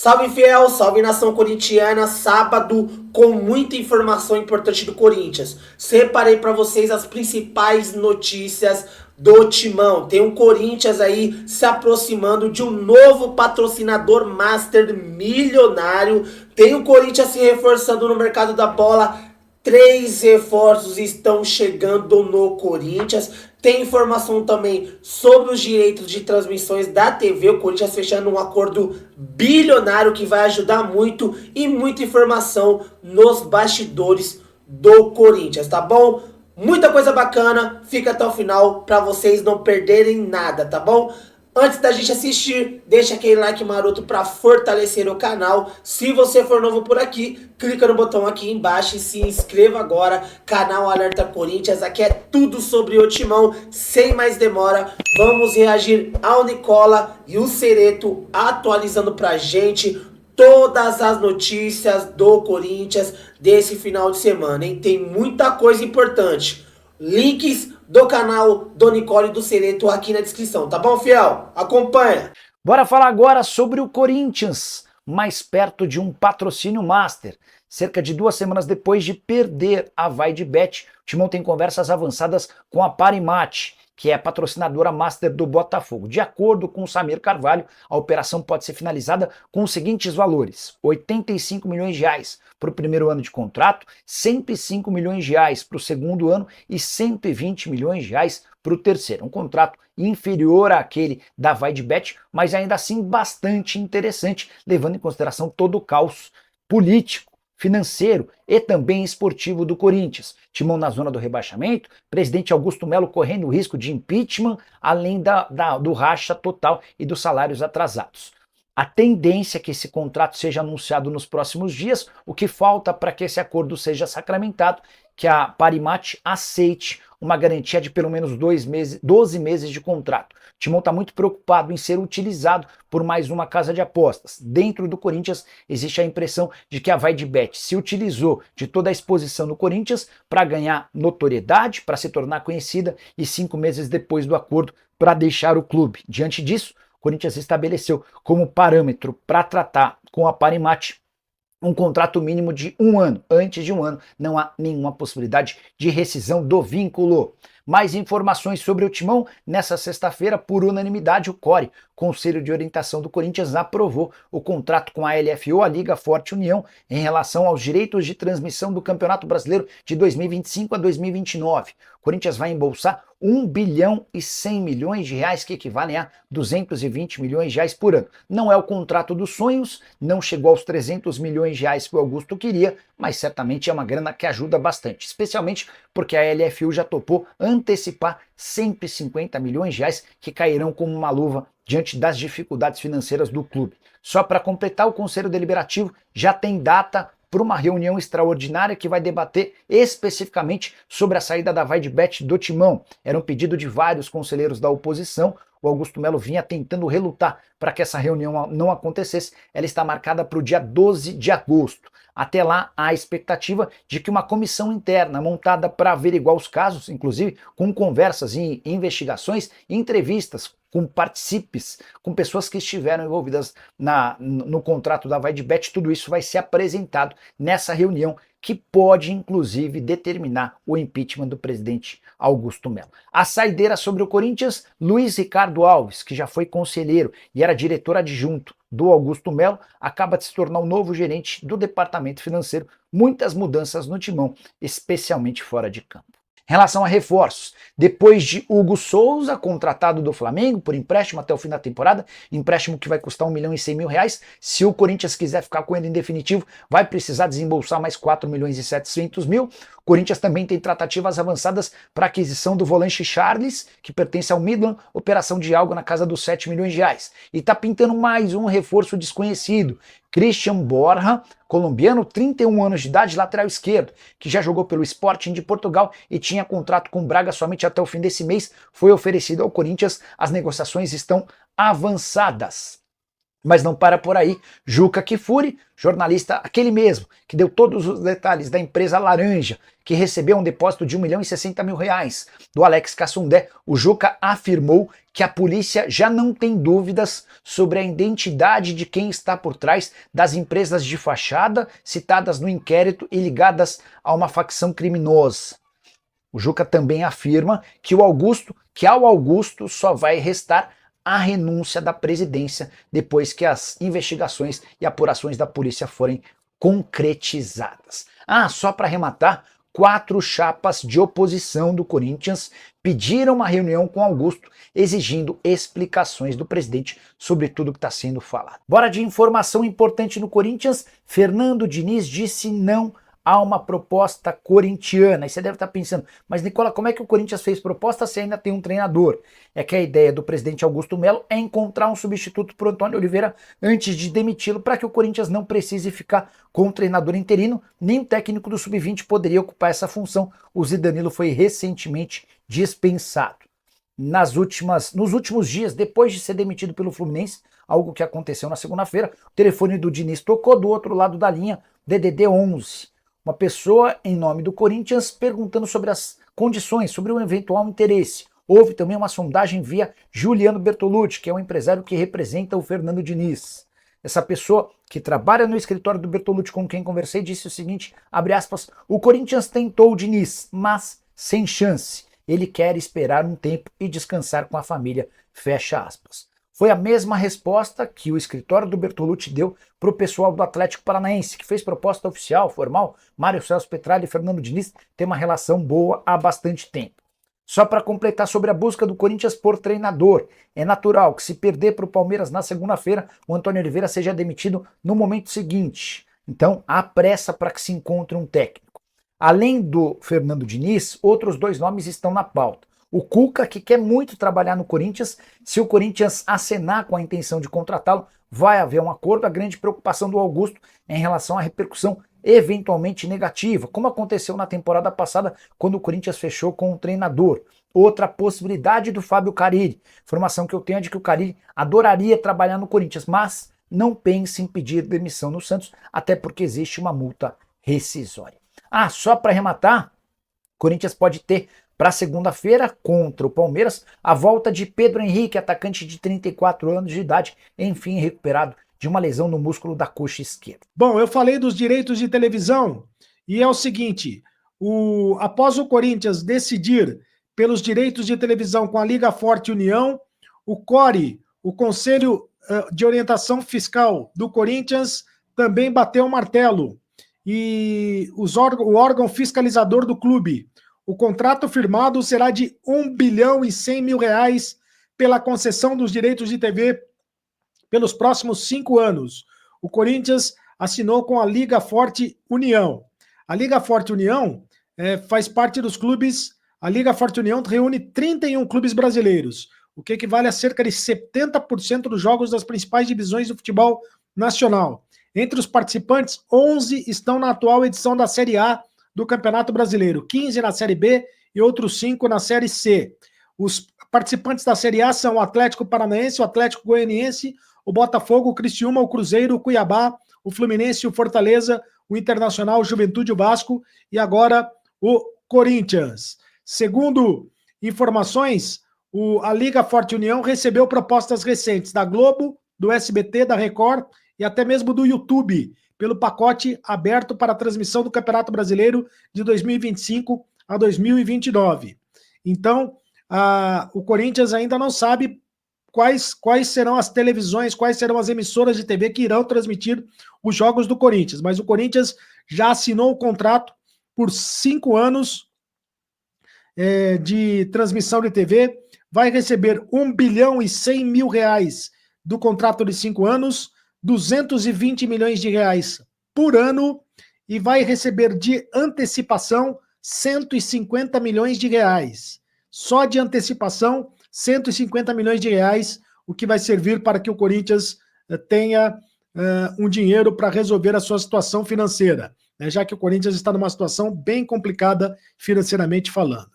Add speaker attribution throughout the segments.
Speaker 1: Salve fiel, salve nação corintiana, sábado com muita informação importante do Corinthians. Separei para vocês as principais notícias do Timão. Tem um Corinthians aí se aproximando de um novo patrocinador master milionário. Tem o Corinthians se reforçando no mercado da bola. 3 reforços estão chegando no Corinthians. Tem informação também sobre os direitos de transmissões da TV. O Corinthians fechando um acordo bilionário que vai ajudar muito. E muita informação nos bastidores do Corinthians, tá bom? Muita coisa bacana. Fica até o final para vocês não perderem nada, tá bom? Antes da gente assistir, deixa aquele like maroto para fortalecer o canal. Se você for novo por aqui, clica no botão aqui embaixo e se inscreva agora. Canal Alerta Corinthians, aqui é tudo sobre o Timão. Sem mais demora, vamos reagir ao Nicola e o Cereto atualizando pra gente todas as notícias do Corinthians desse final de semana, hein? Tem muita coisa importante. Links do canal do Nicole e do Cereto aqui na descrição, tá bom, fiel? Acompanha!
Speaker 2: Bora falar agora sobre o Corinthians, mais perto de um patrocínio master. Cerca de 2 semanas depois de perder a Vai de Bet, o Timão tem conversas avançadas com a Parimat, que é a patrocinadora master do Botafogo. De acordo com o Samir Carvalho, a operação pode ser finalizada com os seguintes valores: 85 milhões de reais para o primeiro ano de contrato, 105 milhões de reais para o segundo ano e 120 milhões de reais para o terceiro. Um contrato inferior àquele da Vai de Bet, mas ainda assim bastante interessante, levando em consideração todo o caos político, financeiro e também esportivo do Corinthians. Timão na zona do rebaixamento, presidente Augusto Melo correndo o risco de impeachment, além do racha total e dos salários atrasados. A tendência é que esse contrato seja anunciado nos próximos dias. O que falta para que esse acordo seja sacramentado, que a Parimat aceite uma garantia de pelo menos 12 meses de contrato. O Timão está muito preocupado em ser utilizado por mais uma casa de apostas. Dentro do Corinthians existe a impressão de que a Vai de Bet se utilizou de toda a exposição do Corinthians para ganhar notoriedade, para se tornar conhecida e 5 meses depois do acordo para deixar o clube. Diante disso, o Corinthians estabeleceu como parâmetro para tratar com a Parimat um contrato mínimo de 1 ano. Antes de 1 ano, não há nenhuma possibilidade de rescisão do vínculo. Mais informações sobre o Timão. Nessa sexta-feira, por unanimidade, o CORE, Conselho de Orientação do Corinthians, aprovou o contrato com a LFO, a Liga Forte União, em relação aos direitos de transmissão do Campeonato Brasileiro de 2025 a 2029. O Corinthians vai embolsar 1 bilhão e 100 milhões de reais, que equivalem a 220 milhões de reais por ano. Não é o contrato dos sonhos, não chegou aos 300 milhões de reais que o Augusto queria, mas certamente é uma grana que ajuda bastante, especialmente porque a LFU já topou antecipar 150 milhões de reais que cairão como uma luva diante das dificuldades financeiras do clube. Só para completar, o Conselho Deliberativo já tem data para uma reunião extraordinária que vai debater especificamente sobre a saída da Vai de Bet do Timão. Era um pedido de vários conselheiros da oposição. O Augusto Melo vinha tentando relutar para que essa reunião não acontecesse. Ela está marcada para o dia 12 de agosto. Até lá, há a expectativa de que uma comissão interna montada para averiguar os casos, inclusive com conversas e investigações, entrevistas com participes, com pessoas que estiveram envolvidas no contrato da Vai de Bet, tudo isso vai ser apresentado nessa reunião que pode, inclusive, determinar o impeachment do presidente Augusto Melo. A saideira sobre o Corinthians, Luiz Ricardo Alves, que já foi conselheiro e era diretor adjunto do Augusto Melo, acaba de se tornar o novo gerente do departamento financeiro. Muitas mudanças no Timão, especialmente fora de campo. Em relação a reforços, depois de Hugo Souza, contratado do Flamengo por empréstimo até o fim da temporada, empréstimo que vai custar 1 milhão e 100 mil reais, se o Corinthians quiser ficar com ele em definitivo, vai precisar desembolsar mais 4 milhões e 700 mil. O Corinthians também tem tratativas avançadas para a aquisição do volante Charles, que pertence ao Midland, operação de algo na casa dos 7 milhões de reais. E está pintando mais um reforço desconhecido, Christian Borja, colombiano, 31 anos de idade, lateral esquerdo, que já jogou pelo Sporting de Portugal e tinha contrato com o Braga somente até o fim desse mês, foi oferecido ao Corinthians. As negociações estão avançadas. Mas não para por aí. Juca Kfouri, jornalista, aquele mesmo, que deu todos os detalhes da empresa Laranja, que recebeu um depósito de R$ 1.060.000 do Alex Cassundé, o Juca afirmou que a polícia já não tem dúvidas sobre a identidade de quem está por trás das empresas de fachada citadas no inquérito e ligadas a uma facção criminosa. O Juca também afirma que ao Augusto só vai restar a renúncia da presidência depois que as investigações e apurações da polícia forem concretizadas. Só para arrematar, 4 chapas de oposição do Corinthians pediram uma reunião com Augusto, exigindo explicações do presidente sobre tudo que está sendo falado. Bora de informação importante no Corinthians. Fernando Diniz disse não há uma proposta corintiana. E você deve estar pensando, mas Nicola, como é que o Corinthians fez proposta se ainda tem um treinador? É que a ideia do presidente Augusto Melo é encontrar um substituto para o Antônio Oliveira antes de demiti-lo, para que o Corinthians não precise ficar com o treinador interino, nem o técnico do Sub-20 poderia ocupar essa função. O Zidanilo foi recentemente dispensado. Nos últimos dias, depois de ser demitido pelo Fluminense, algo que aconteceu na segunda-feira, o telefone do Diniz tocou do outro lado da linha, DDD 11. Uma pessoa em nome do Corinthians perguntando sobre as condições, sobre um eventual interesse. Houve também uma sondagem via Juliano Bertolucci, que é um empresário que representa o Fernando Diniz. Essa pessoa que trabalha no escritório do Bertolucci, com quem conversei, disse o seguinte, abre aspas, o Corinthians tentou o Diniz, mas sem chance. Ele quer esperar um tempo e descansar com a família, fecha aspas. Foi a mesma resposta que o escritório do Bertolucci deu para o pessoal do Atlético Paranaense, que fez proposta oficial, formal. Mário Celso Petralha e Fernando Diniz têm uma relação boa há bastante tempo. Só para completar sobre a busca do Corinthians por treinador, é natural que se perder para o Palmeiras na segunda-feira, o Antônio Oliveira seja demitido no momento seguinte. Então, há pressa para que se encontre um técnico. Além do Fernando Diniz, outros 2 nomes estão na pauta. O Cuca, que quer muito trabalhar no Corinthians, se o Corinthians acenar com a intenção de contratá-lo, vai haver um acordo. A grande preocupação do Augusto é em relação à repercussão eventualmente negativa, como aconteceu na temporada passada, quando o Corinthians fechou com o treinador. Outra possibilidade do Fábio Carille. Informação que eu tenho é de que o Carille adoraria trabalhar no Corinthians, mas não pense em pedir demissão no Santos, até porque existe uma multa rescisória. Só para arrematar, o Corinthians pode ter para segunda-feira, contra o Palmeiras, a volta de Pedro Henrique, atacante de 34 anos de idade, enfim recuperado de uma lesão no músculo da coxa esquerda.
Speaker 3: Bom, eu falei dos direitos de televisão e é o seguinte, após o Corinthians decidir pelos direitos de televisão com a Liga Forte União, o CORE, o Conselho de Orientação Fiscal do Corinthians, também bateu o martelo. E o órgão fiscalizador do clube, o contrato firmado será de R$ 1.100.000 pela concessão dos direitos de TV pelos próximos 5 anos. O Corinthians assinou com a Liga Forte União. A Liga Forte União faz parte dos clubes. A Liga Forte União reúne 31 clubes brasileiros, o que equivale a cerca de 70% dos jogos das principais divisões do futebol nacional. Entre os participantes, 11 estão na atual edição da Série A do Campeonato Brasileiro, 15 na Série B e outros 5 na Série C. Os participantes da Série A são o Atlético Paranaense, o Atlético Goianiense, o Botafogo, o Criciúma, o Cruzeiro, o Cuiabá, o Fluminense, o Fortaleza, o Internacional, o Juventude, o Vasco e agora o Corinthians. Segundo informações, a Liga Forte União recebeu propostas recentes da Globo, do SBT, da Record e até mesmo do YouTube, pelo pacote aberto para a transmissão do Campeonato Brasileiro de 2025 a 2029. Então, o Corinthians ainda não sabe quais serão as televisões, quais serão as emissoras de TV que irão transmitir os jogos do Corinthians, mas o Corinthians já assinou o contrato por 5 anos de transmissão de TV, vai receber R$ 1.100.000 do contrato de 5 anos, R$ 220 milhões por ano e vai receber de antecipação R$ 150 milhões. Só de antecipação, R$ 150 milhões, o que vai servir para que o Corinthians tenha um dinheiro para resolver a sua situação financeira, né, já que o Corinthians está numa situação bem complicada financeiramente falando.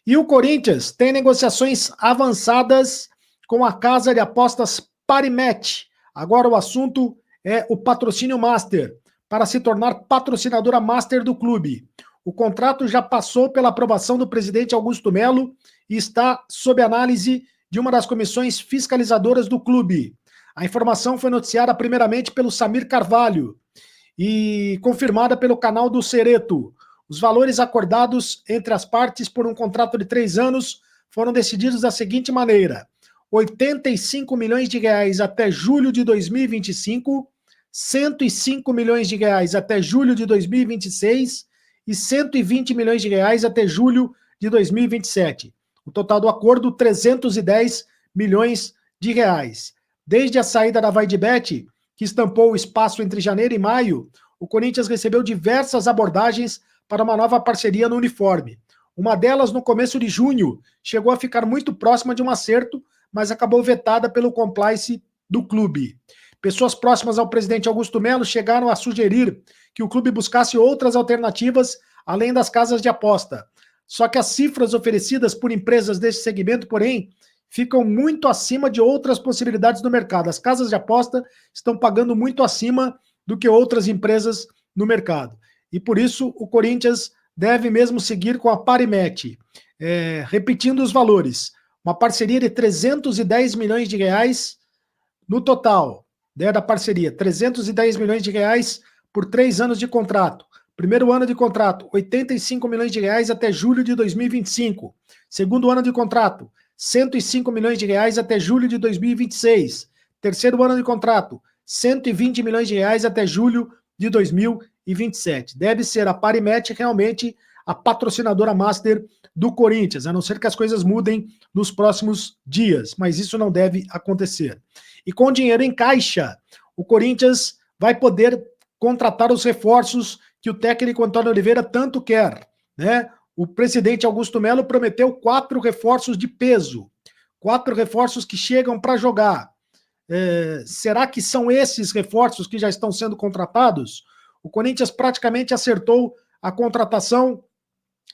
Speaker 3: E o Corinthians tem negociações avançadas com a casa de apostas Parimatch. Agora o assunto é o patrocínio Master, para se tornar patrocinadora Master do clube. O contrato já passou pela aprovação do presidente Augusto Melo e está sob análise de uma das comissões fiscalizadoras do clube. A informação foi noticiada primeiramente pelo Samir Carvalho e confirmada pelo canal do Cereto. Os valores acordados entre as partes por um contrato de 3 anos foram decididos da seguinte maneira: R$ 85 milhões até julho de 2025, R$ 105 milhões até julho de 2026 e R$ 120 milhões até julho de 2027. O total do acordo, R$ 310 milhões. Desde a saída da Vai de Bet, que estampou o espaço entre janeiro e maio, o Corinthians recebeu diversas abordagens para uma nova parceria no uniforme. Uma delas, no começo de junho, chegou a ficar muito próxima de um acerto, mas acabou vetada pelo compliance do clube. Pessoas próximas ao presidente Augusto Melo chegaram a sugerir que o clube buscasse outras alternativas além das casas de aposta. Só que as cifras oferecidas por empresas desse segmento, porém, ficam muito acima de outras possibilidades do mercado. As casas de aposta estão pagando muito acima do que outras empresas no mercado. E por isso o Corinthians deve mesmo seguir com a Parimet. Repetindo os valores, uma parceria de R$ 310 milhões no total, né, da parceria, R$ 310 milhões por 3 anos de contrato. Primeiro ano de contrato, R$ 85 milhões até julho de 2025. Segundo ano de contrato, R$ 105 milhões até julho de 2026. Terceiro ano de contrato, R$ 120 milhões até julho de 2027. Deve ser a Parimet realmente a patrocinadora Master do Corinthians, a não ser que as coisas mudem nos próximos dias, mas isso não deve acontecer. E com dinheiro em caixa, o Corinthians vai poder contratar os reforços que o técnico Antônio Oliveira tanto quer, né? O presidente Augusto Melo prometeu 4 reforços de peso, 4 reforços que chegam para jogar. Será que são esses reforços que já estão sendo contratados? O Corinthians praticamente acertou a contratação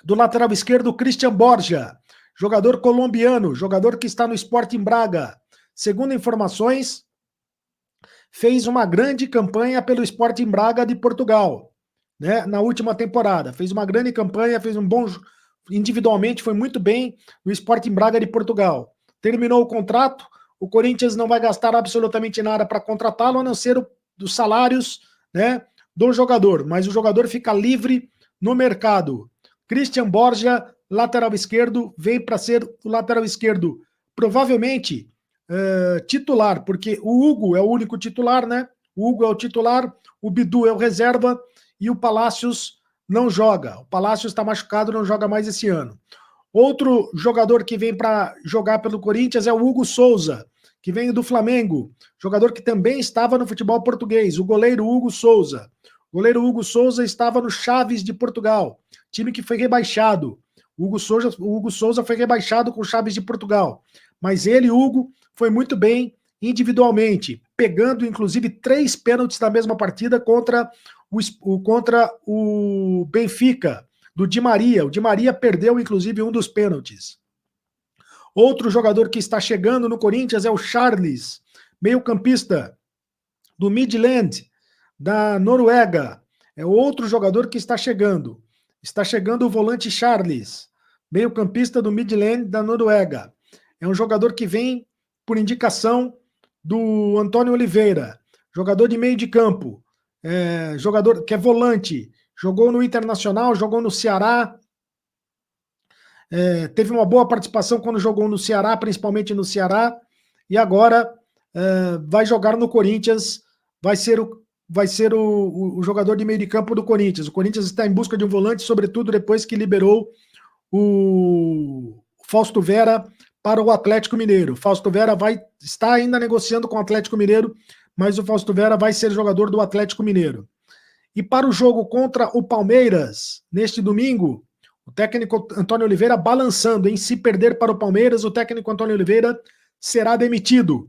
Speaker 3: do lateral esquerdo Christian Borja, jogador colombiano, jogador que está no Sporting Braga. Segundo informações, fez uma grande campanha pelo Sporting Braga de Portugal, né, na última temporada. Fez uma grande campanha, fez um bom... Individualmente foi muito bem no Sporting Braga de Portugal. Terminou o contrato, o Corinthians não vai gastar absolutamente nada para contratá-lo, a não ser dos salários, né, do jogador. Mas o jogador fica livre no mercado. Christian Borja, lateral esquerdo, vem para ser o lateral esquerdo, provavelmente titular, porque o Hugo é o único titular, né? O Hugo é o titular, o Bidu é o reserva e o Palácios não joga. O Palácios está machucado, não joga mais esse ano. Outro jogador que vem para jogar pelo Corinthians é o Hugo Souza, que vem do Flamengo, jogador que também estava no futebol português, o goleiro Hugo Souza. O goleiro Hugo Souza estava no Chaves de Portugal, time que foi rebaixado. O Hugo Souza foi rebaixado com o Chaves de Portugal. Mas ele, Hugo, foi muito bem individualmente, pegando inclusive 3 pênaltis na mesma partida contra o Benfica, do Di Maria. O Di Maria perdeu inclusive um dos pênaltis. Outro jogador que está chegando no Corinthians é o Charles, meio-campista do Midland, da Noruega. É outro jogador que está chegando. Está chegando o volante Charles, meio-campista do Midland, da Noruega. É um jogador que vem por indicação do Antônio Oliveira, jogador de meio de campo, jogador que é volante, jogou no Internacional, jogou no Ceará, teve uma boa participação quando jogou no Ceará, principalmente no Ceará, e agora vai jogar no Corinthians, vai ser o jogador de meio de campo do Corinthians. O Corinthians está em busca de um volante, sobretudo depois que liberou o Fausto Vera para o Atlético Mineiro. O Fausto Vera está ainda negociando com o Atlético Mineiro, mas o Fausto Vera vai ser jogador do Atlético Mineiro. E para o jogo contra o Palmeiras, neste domingo, o técnico Antônio Oliveira balançando, em se perder para o Palmeiras, o técnico Antônio Oliveira será demitido.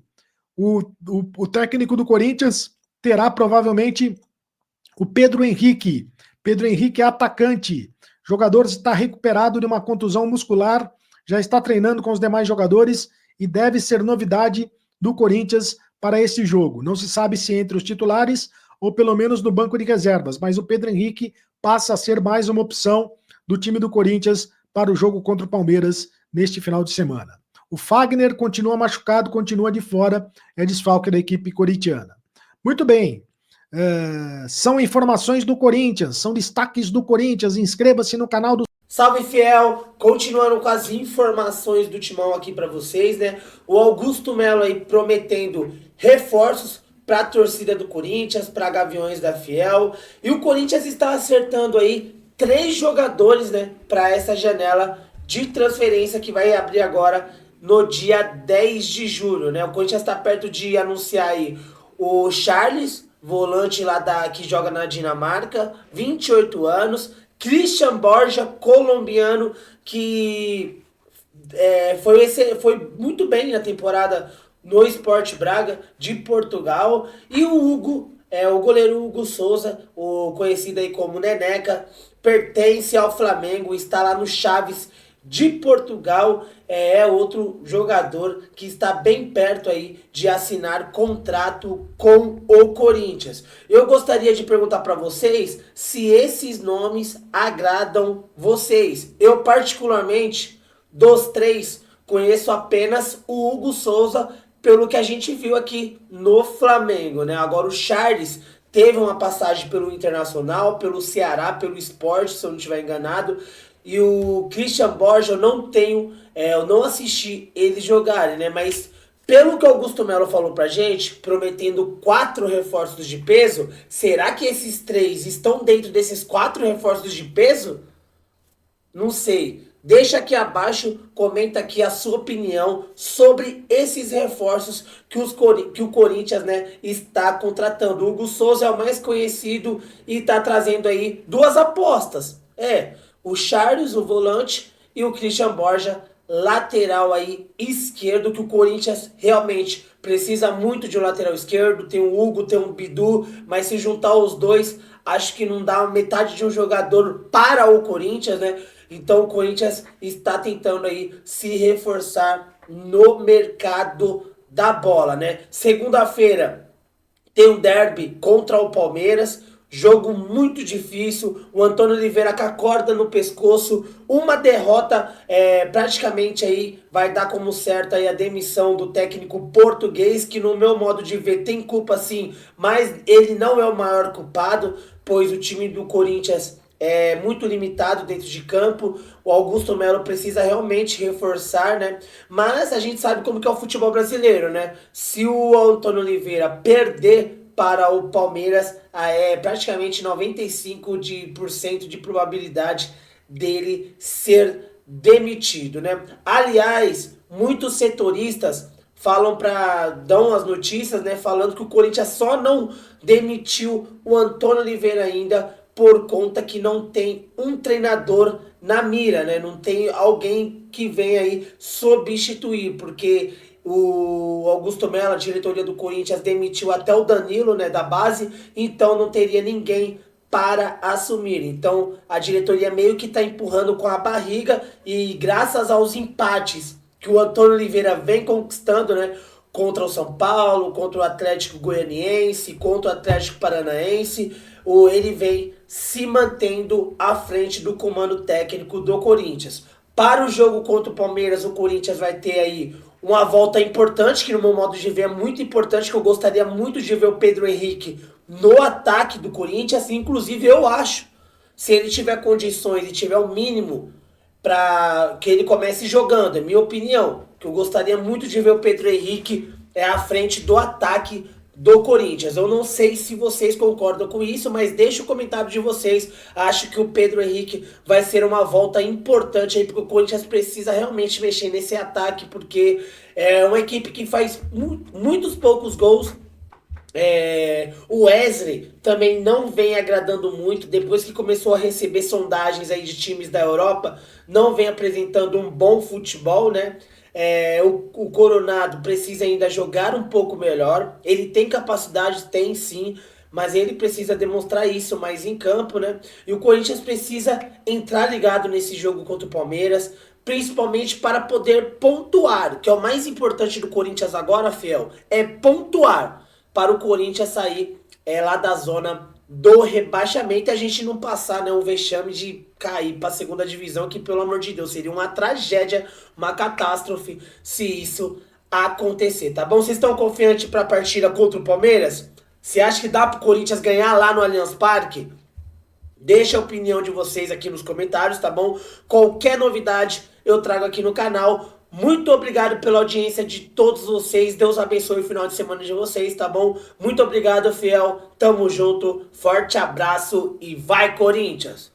Speaker 3: O técnico do Corinthians terá provavelmente o Pedro Henrique. Pedro Henrique é atacante. O jogador está recuperado de uma contusão muscular, já está treinando com os demais jogadores e deve ser novidade do Corinthians para esse jogo. Não se sabe se entre os titulares ou pelo menos no banco de reservas, mas o Pedro Henrique passa a ser mais uma opção do time do Corinthians para o jogo contra o Palmeiras neste final de semana. O Fagner continua machucado, continua de fora, é desfalque da equipe corintiana. Muito bem, são informações do Corinthians, são destaques do Corinthians. Inscreva-se no canal do...
Speaker 1: Salve, fiel! Continuando com as informações do Timão aqui para vocês, né? O Augusto Melo aí prometendo reforços para a torcida do Corinthians, para Gaviões da Fiel. E o Corinthians está acertando aí 3 jogadores, né, para essa janela de transferência que vai abrir agora no dia 10 de julho, né? O Corinthians está perto de anunciar aí o Charles, volante lá que joga na Dinamarca, 28 anos. Christian Borja, colombiano, que foi muito bem na temporada no Sport Braga de Portugal. E o Hugo, o goleiro Hugo Souza, o conhecido aí como Neneca, pertence ao Flamengo, está lá no Chaves de Portugal, é outro jogador que está bem perto aí de assinar contrato com o Corinthians. Eu gostaria de perguntar para vocês se esses nomes agradam vocês. Eu particularmente, dos 3, conheço apenas o Hugo Souza, pelo que a gente viu aqui no Flamengo, né? Agora o Charles teve uma passagem pelo Internacional, pelo Ceará, pelo Sport, se eu não estiver enganado. E o Christian Borja, eu não assisti eles jogarem, né? Mas pelo que o Augusto Melo falou pra gente, prometendo 4 reforços de peso, será que esses 3 estão dentro desses 4 reforços de peso? Não sei. Deixa aqui abaixo, comenta aqui a sua opinião sobre esses reforços que o Corinthians, né, está contratando. O Hugo Souza é o mais conhecido e está trazendo aí 2 apostas. O Charles, o volante, e o Christian Borja, lateral aí esquerdo, que o Corinthians realmente precisa muito de um lateral esquerdo. Tem o Hugo, tem o Bidu, mas se juntar os 2, acho que não dá metade de um jogador para o Corinthians, né? Então o Corinthians está tentando aí se reforçar no mercado da bola, né? Segunda-feira tem um derby contra o Palmeiras. Jogo muito difícil, o Antônio Oliveira com a corda no pescoço, uma derrota praticamente aí vai dar como certa aí a demissão do técnico português, que no meu modo de ver tem culpa sim, mas ele não é o maior culpado, pois o time do Corinthians é muito limitado dentro de campo. O Augusto Melo precisa realmente reforçar, né? Mas a gente sabe como que é o futebol brasileiro, né? Se o Antônio Oliveira perder para o Palmeiras, é praticamente 95% de probabilidade dele ser demitido, né? Aliás, muitos setoristas dão as notícias, né, falando que o Corinthians só não demitiu o Antônio Oliveira ainda por conta que não tem um treinador na mira, né? Não tem alguém que venha aí substituir, porque o Augusto Melo, a diretoria do Corinthians, demitiu até o Danilo, né, da base, então não teria ninguém para assumir. Então a diretoria meio que está empurrando com a barriga, e graças aos empates que o Antônio Oliveira vem conquistando, né, contra o São Paulo, contra o Atlético Goianiense, contra o Atlético Paranaense, ele vem se mantendo à frente do comando técnico do Corinthians. Para o jogo contra o Palmeiras, o Corinthians vai ter aí uma volta importante, que no meu modo de ver é muito importante, que eu gostaria muito de ver o Pedro Henrique no ataque do Corinthians. Inclusive eu acho, se ele tiver condições e tiver o mínimo para que ele comece jogando, é minha opinião, que eu gostaria muito de ver o Pedro Henrique à frente do ataque do Corinthians. Eu não sei se vocês concordam com isso, mas deixa o comentário de vocês. Acho que o Pedro Henrique vai ser uma volta importante aí, porque o Corinthians precisa realmente mexer nesse ataque, porque é uma equipe que faz muitos poucos gols. O Wesley também não vem agradando muito, depois que começou a receber sondagens aí de times da Europa, não vem apresentando um bom futebol, né? O Coronado precisa ainda jogar um pouco melhor. Ele tem capacidade, tem sim, mas ele precisa demonstrar isso mais em campo, né? E o Corinthians precisa entrar ligado nesse jogo contra o Palmeiras, principalmente para poder pontuar, que é o mais importante do Corinthians agora, fiel, é pontuar para o Corinthians sair lá da zona do rebaixamento e a gente não passar, né, um vexame de cair para a segunda divisão, que pelo amor de Deus seria uma tragédia, uma catástrofe se isso acontecer, tá bom? Vocês estão confiantes para a partida contra o Palmeiras? Você acha que dá pro Corinthians ganhar lá no Allianz Parque? Deixa a opinião de vocês aqui nos comentários, tá bom? Qualquer novidade eu trago aqui no canal. Muito obrigado pela audiência de todos vocês. Deus abençoe o final de semana de vocês, tá bom? Muito obrigado, fiel. Tamo junto. Forte abraço e vai, Corinthians!